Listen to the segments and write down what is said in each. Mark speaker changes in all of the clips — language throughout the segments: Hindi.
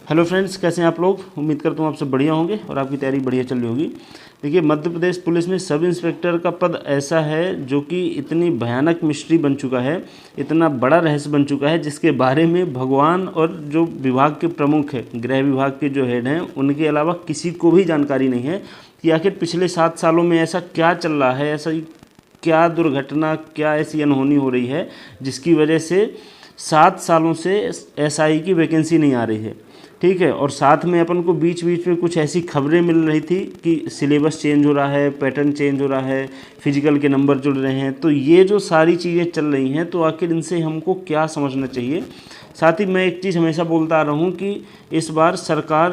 Speaker 1: हेलो फ्रेंड्स, कैसे हैं आप लोग। उम्मीद करता हूँ आप सब बढ़िया होंगे और आपकी तैयारी बढ़िया चल रही होगी। देखिए, मध्य प्रदेश पुलिस में सब इंस्पेक्टर का पद ऐसा है जो कि इतनी भयानक मिस्ट्री बन चुका है, इतना बड़ा रहस्य बन चुका है, जिसके बारे में भगवान और जो विभाग के प्रमुख है, गृह विभाग के जो हेड हैं, उनके अलावा किसी को भी जानकारी नहीं है कि आखिर पिछले 7 सालों में ऐसा क्या चल रहा है, ऐसा क्या दुर्घटना, क्या ऐसी अनहोनी हो रही है जिसकी वजह से 7 सालों से एसआई की वैकेंसी नहीं आ रही है। ठीक है। और साथ में अपन को बीच बीच में कुछ ऐसी खबरें मिल रही थी कि सिलेबस चेंज हो रहा है, पैटर्न चेंज हो रहा है, फिजिकल के नंबर जुड़ रहे हैं। तो ये जो सारी चीज़ें चल रही हैं, तो आखिर इनसे हमको क्या समझना चाहिए। साथ ही मैं एक चीज़ हमेशा बोलता आ रहा हूँ कि इस बार सरकार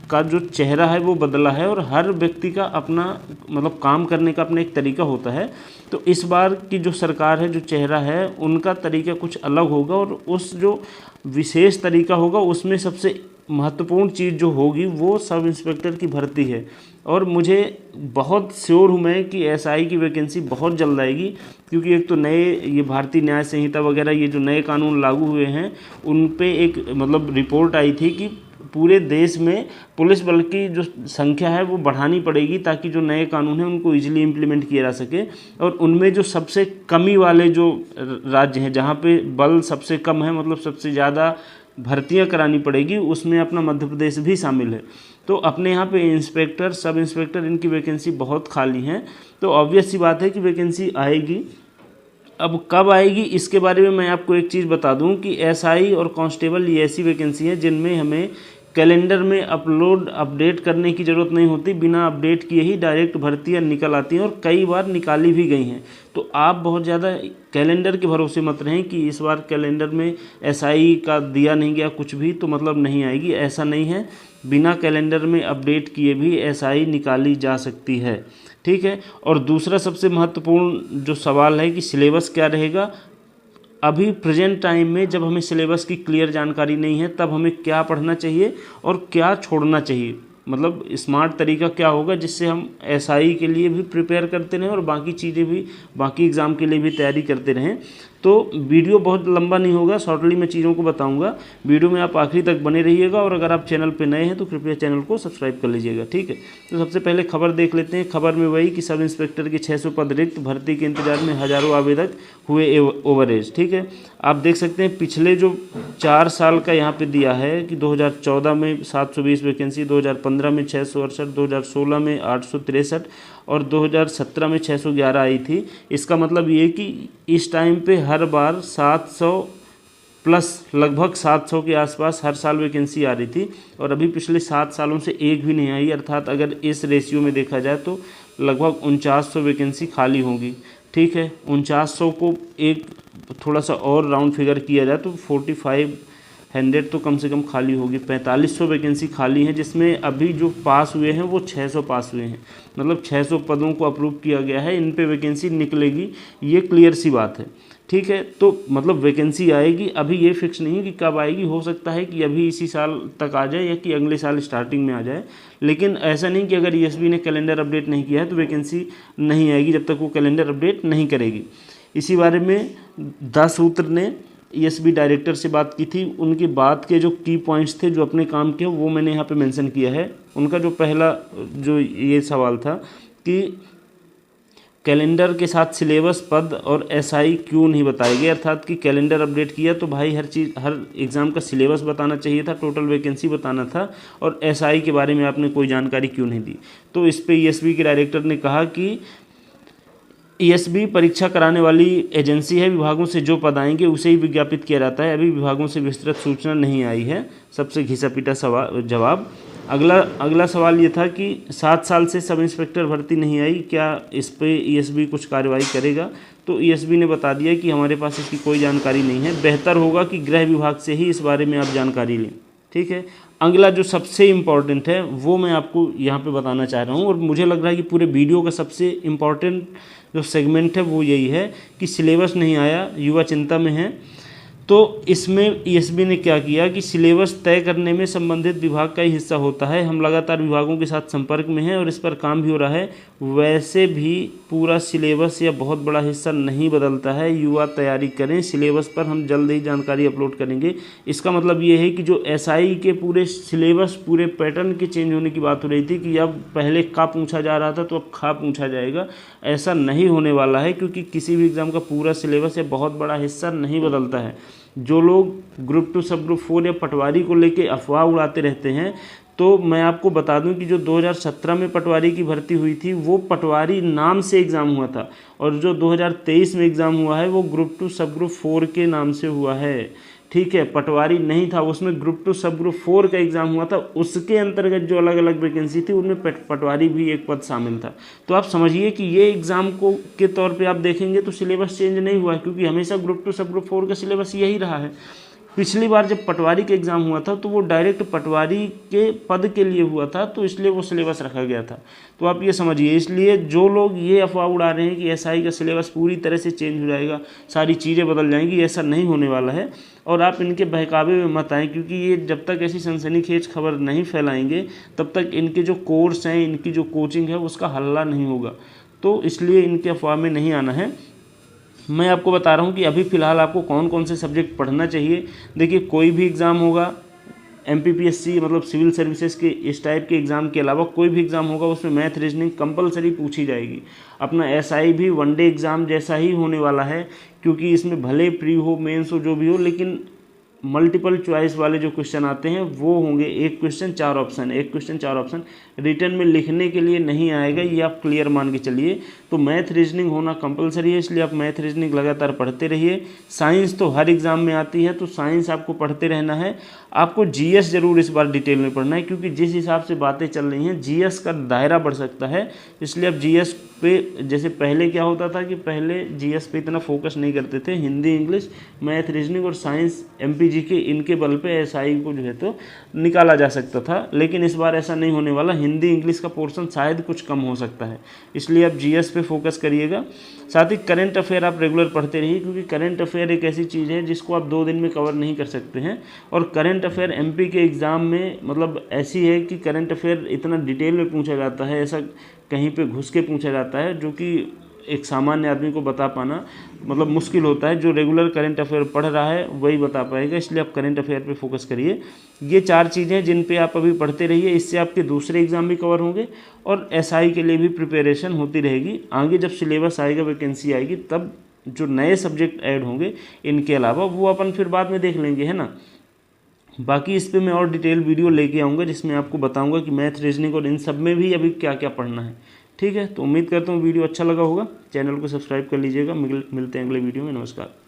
Speaker 1: का जो चेहरा है वो बदला है और हर व्यक्ति का अपना मतलब काम करने का अपना एक तरीका होता है। तो इस बार की जो सरकार है, जो चेहरा है, उनका तरीका कुछ अलग होगा और उस जो विशेष तरीका होगा उसमें सबसे महत्वपूर्ण चीज़ जो होगी वो सब इंस्पेक्टर की भर्ती है। और मुझे बहुत श्योर हूँ मैं कि एसआई की वैकेंसी बहुत जल्द आएगी, क्योंकि एक तो नए ये भारतीय न्याय संहिता वगैरह ये जो नए कानून लागू हुए हैं उन पे एक मतलब रिपोर्ट आई थी कि पूरे देश में पुलिस बल की जो संख्या है वो बढ़ानी पड़ेगी ताकि जो नए कानून हैं उनको इजीली इम्प्लीमेंट किया जा सके। और उनमें जो सबसे कमी वाले जो राज्य हैं, जहाँ पे बल सबसे कम है, मतलब सबसे ज़्यादा भर्तियां करानी पड़ेगी, उसमें अपना मध्य प्रदेश भी शामिल है। तो अपने यहाँ पे इंस्पेक्टर, सब इंस्पेक्टर, इनकी वैकेंसी बहुत खाली हैं। तो ऑब्वियस सी बात है कि वैकेंसी आएगी। अब कब आएगी इसके बारे में मैं आपको एक चीज़ बता दूं कि एसआई और कांस्टेबल ये ऐसी वैकेंसी है जिनमें हमें कैलेंडर में अपडेट करने की ज़रूरत नहीं होती। बिना अपडेट किए ही डायरेक्ट भर्तियां निकल आती हैं और कई बार निकाली भी गई हैं। तो आप बहुत ज़्यादा कैलेंडर के भरोसे मत रहें कि इस बार कैलेंडर में एसआई का दिया नहीं गया कुछ भी तो मतलब नहीं आएगी। ऐसा नहीं है, बिना कैलेंडर में अपडेट किए भी एसआई निकाली जा सकती है। ठीक है। और दूसरा सबसे महत्वपूर्ण जो सवाल है कि सिलेबस क्या रहेगा। अभी प्रेजेंट टाइम में जब हमें सिलेबस की क्लियर जानकारी नहीं है, तब हमें क्या पढ़ना चाहिए और क्या छोड़ना चाहिए, मतलब स्मार्ट तरीका क्या होगा जिससे हम एसआई के लिए भी प्रिपेयर करते रहें और बाकी चीज़ें भी, बाकी एग्ज़ाम के लिए भी तैयारी करते रहें। तो वीडियो बहुत लंबा नहीं होगा, शॉर्टली मैं चीज़ों को बताऊंगा। वीडियो में आप आखिरी तक बने रहिएगा और अगर आप चैनल पे नए हैं तो कृपया चैनल को सब्सक्राइब कर लीजिएगा। ठीक है। तो सबसे पहले खबर देख लेते हैं। खबर में वही कि सब इंस्पेक्टर के 600 पद रिक्त, भर्ती के इंतजार में हज़ारों आवेदक हुए ओवरेज। ठीक है। आप देख सकते हैं पिछले जो 4 साल का यहाँ पे दिया है कि 2014 में 720 वैकेंसी, 2015 में 668, 2016 में 863 और 2017 में 611 आई थी। इसका मतलब ये कि इस टाइम पे हर बार 700 प्लस, लगभग 700 के आसपास हर साल वैकेंसी आ रही थी और अभी पिछले 7 सालों से एक भी नहीं आई। अर्थात अगर इस रेशियो में देखा जाए तो लगभग 4900 वैकेंसी खाली होंगी। ठीक है। 4900 को एक थोड़ा सा और राउंड फिगर किया जाए तो 4500 तो कम से कम खाली होगी। 4500 वैकेंसी खाली है, जिसमें अभी जो पास हुए हैं वो 600 पास हुए हैं। मतलब 600 पदों को अप्रूव किया गया है, इन पे वैकेंसी निकलेगी, ये क्लियर सी बात है। ठीक है। तो मतलब वैकेंसी आएगी, अभी ये फिक्स नहीं है कि कब आएगी। हो सकता है कि अभी इसी साल तक आ जाए या कि अगले साल स्टार्टिंग में आ जाए, लेकिन ऐसा नहीं कि अगर ईएसबी ने कैलेंडर अपडेट नहीं किया है तो वैकेंसी नहीं आएगी जब तक वो कैलेंडर अपडेट नहीं करेगी। इसी बारे में 10 सूत्र ने ईएसबी डायरेक्टर से बात की थी। उनकी बात के जो की पॉइंट्स थे, जो अपने काम के, वो मैंने यहाँ पे मेंशन किया है। उनका जो पहला जो ये सवाल था कि कैलेंडर के साथ सिलेबस, पद और एसआई क्यों नहीं बताए गए। अर्थात कि कैलेंडर अपडेट किया तो भाई हर चीज़, हर एग्ज़ाम का सिलेबस बताना चाहिए था, टोटल वैकेंसी बताना था, और एसआई के बारे में आपने कोई जानकारी क्यों नहीं दी। तो इस पे ईएसबी के डायरेक्टर ने कहा कि ईएसबी परीक्षा कराने वाली एजेंसी है, विभागों से जो पद आएंगे उसे ही विज्ञापित किया जाता है। अभी विभागों से विस्तृत सूचना नहीं आई है। सबसे घिसा पीटा जवाब। अगला सवाल ये था कि 7 साल से सब इंस्पेक्टर भर्ती नहीं आई, क्या इस पे ईएसबी कुछ कार्रवाई करेगा। तो ईएसबी ने बता दिया कि हमारे पास इसकी कोई जानकारी नहीं है, बेहतर होगा कि गृह विभाग से ही इस बारे में आप जानकारी लें। ठीक है। अगला जो सबसे इम्पॉर्टेंट है वो मैं आपको यहाँ पे बताना चाह रहा हूँ, और मुझे लग रहा है कि पूरे वीडियो का सबसे इम्पॉर्टेंट जो सेगमेंट है वो यही है कि सिलेबस नहीं आया, युवा चिंता में है। तो इसमें ईएसबी ने क्या किया कि सिलेबस तय करने में संबंधित विभाग का ही हिस्सा होता है। हम लगातार विभागों के साथ संपर्क में हैं और इस पर काम भी हो रहा है। वैसे भी पूरा सिलेबस या बहुत बड़ा हिस्सा नहीं बदलता है। युवा तैयारी करें, सिलेबस पर हम जल्द ही जानकारी अपलोड करेंगे। इसका मतलब ये है कि जो एसआई के पूरे सिलेबस, पूरे पैटर्न के चेंज होने की बात हो रही थी कि अब पहले का पूछा जा रहा था तो अब खा पूछा जाएगा, ऐसा नहीं होने वाला है, क्योंकि किसी भी एग्ज़ाम का पूरा सिलेबस या बहुत बड़ा हिस्सा नहीं बदलता है। जो लोग ग्रुप 2 सब ग्रुप 4 या पटवारी को लेके अफवाह उड़ाते रहते हैं, तो मैं आपको बता दूं कि जो 2017 में पटवारी की भर्ती हुई थी वो पटवारी नाम से एग्ज़ाम हुआ था, और जो 2023 में एग्ज़ाम हुआ है वो ग्रुप 2 सब ग्रुप 4 के नाम से हुआ है। ठीक है, पटवारी नहीं था, उसमें ग्रुप 2 सब ग्रुप 4 का एग्ज़ाम हुआ था। उसके अंतर्गत जो अलग अलग वैकेंसी थी उनमें पटवारी भी एक पद शामिल था। तो आप समझिए कि ये एग्ज़ाम को के तौर पे आप देखेंगे तो सिलेबस चेंज नहीं हुआ है, क्योंकि हमेशा ग्रुप 2 सब ग्रुप 4 का सिलेबस यही रहा है। पिछली बार जब पटवारी का एग्ज़ाम हुआ था तो वो डायरेक्ट पटवारी के पद के लिए हुआ था, तो इसलिए वो सिलेबस रखा गया था। तो आप ये समझिए, इसलिए जो लोग ये अफवाह उड़ा रहे हैं कि एसआई का सिलेबस पूरी तरह से चेंज हो जाएगा, सारी चीज़ें बदल जाएंगी, ऐसा नहीं होने वाला है। और आप इनके बहकावे में मत आएँ, क्योंकि ये जब तक ऐसी सनसनीखेज खबर नहीं फैलाएंगे तब तक इनके जो कोर्स हैं, इनकी जो कोचिंग है उसका हल्ला नहीं होगा। तो इसलिए इनके अफवाह में नहीं आना है। मैं आपको बता रहा हूँ कि अभी फ़िलहाल आपको कौन कौन से सब्जेक्ट पढ़ना चाहिए। देखिए, कोई भी एग्ज़ाम होगा, एमपीपीएससी मतलब सिविल सर्विसेज के इस टाइप के एग्ज़ाम के अलावा कोई भी एग्ज़ाम होगा उसमें मैथ रीजनिंग कंपलसरी पूछी जाएगी। अपना एसआई भी वनडे एग्ज़ाम जैसा ही होने वाला है, क्योंकि इसमें भले प्री हो, मेंस हो, जो भी हो, लेकिन मल्टीपल चॉइस वाले जो क्वेश्चन आते हैं वो होंगे। एक क्वेश्चन 4 ऑप्शन, एक क्वेश्चन 4 ऑप्शन। रिटर्न में लिखने के लिए नहीं आएगा, ये आप क्लियर मान के चलिए। तो मैथ रीजनिंग होना कंपलसरी है, इसलिए आप मैथ रीजनिंग लगातार पढ़ते रहिए। साइंस तो हर एग्ज़ाम में आती है, तो साइंस आपको पढ़ते रहना है। आपको जीएस जरूर इस बार डिटेल में पढ़ना है, क्योंकि जिस हिसाब से बातें चल रही हैं जीएस का दायरा बढ़ सकता है। इसलिए अब जीएस पे, जैसे पहले क्या होता था कि पहले जीएस पे इतना फोकस नहीं करते थे, हिंदी, इंग्लिश, मैथ, रीजनिंग और साइंस, एमपीजी के इनके बल पे एसआई को जो है तो निकाला जा सकता था। लेकिन इस बार ऐसा नहीं होने वाला। हिंदी इंग्लिश का पोर्शन शायद कुछ कम हो सकता है, इसलिए आप जीएस पे फोकस करिएगा। साथ ही करंट अफेयर आप रेगुलर पढ़ते रहिए, क्योंकि करंट अफेयर एक ऐसी चीज़ है जिसको आप 2 दिन में कवर नहीं कर सकते हैं। और करंट अफेयर एमपी के एग्ज़ाम में मतलब ऐसी है कि करंट अफेयर इतना डिटेल में पूछा जाता है, ऐसा कहीं पे घुस के पूछा जाता है जो कि एक सामान्य आदमी को बता पाना मतलब मुश्किल होता है। जो रेगुलर करंट अफेयर पढ़ रहा है वही बता पाएगा, इसलिए आप करंट अफेयर पे फोकस करिए। ये 4 चीज़ें जिन पे आप अभी पढ़ते रहिए, इससे आपके दूसरे एग्ज़ाम भी कवर होंगे और एसआई के लिए भी प्रिपरेशन होती रहेगी। आगे जब सिलेबस आएगा, वैकेंसी आएगी, तब जो नए सब्जेक्ट ऐड होंगे इनके अलावा वो अपन फिर बाद में देख लेंगे, है ना। बाकी इस पे मैं और डिटेल वीडियो लेके आऊँगा जिसमें आपको बताऊँगा कि मैथ, रीजनिंग और इन सब में भी अभी क्या क्या पढ़ना है। ठीक है, तो उम्मीद करता हूँ वीडियो अच्छा लगा होगा। चैनल को सब्सक्राइब कर लीजिएगा। मिलते हैं अगले वीडियो में। नमस्कार।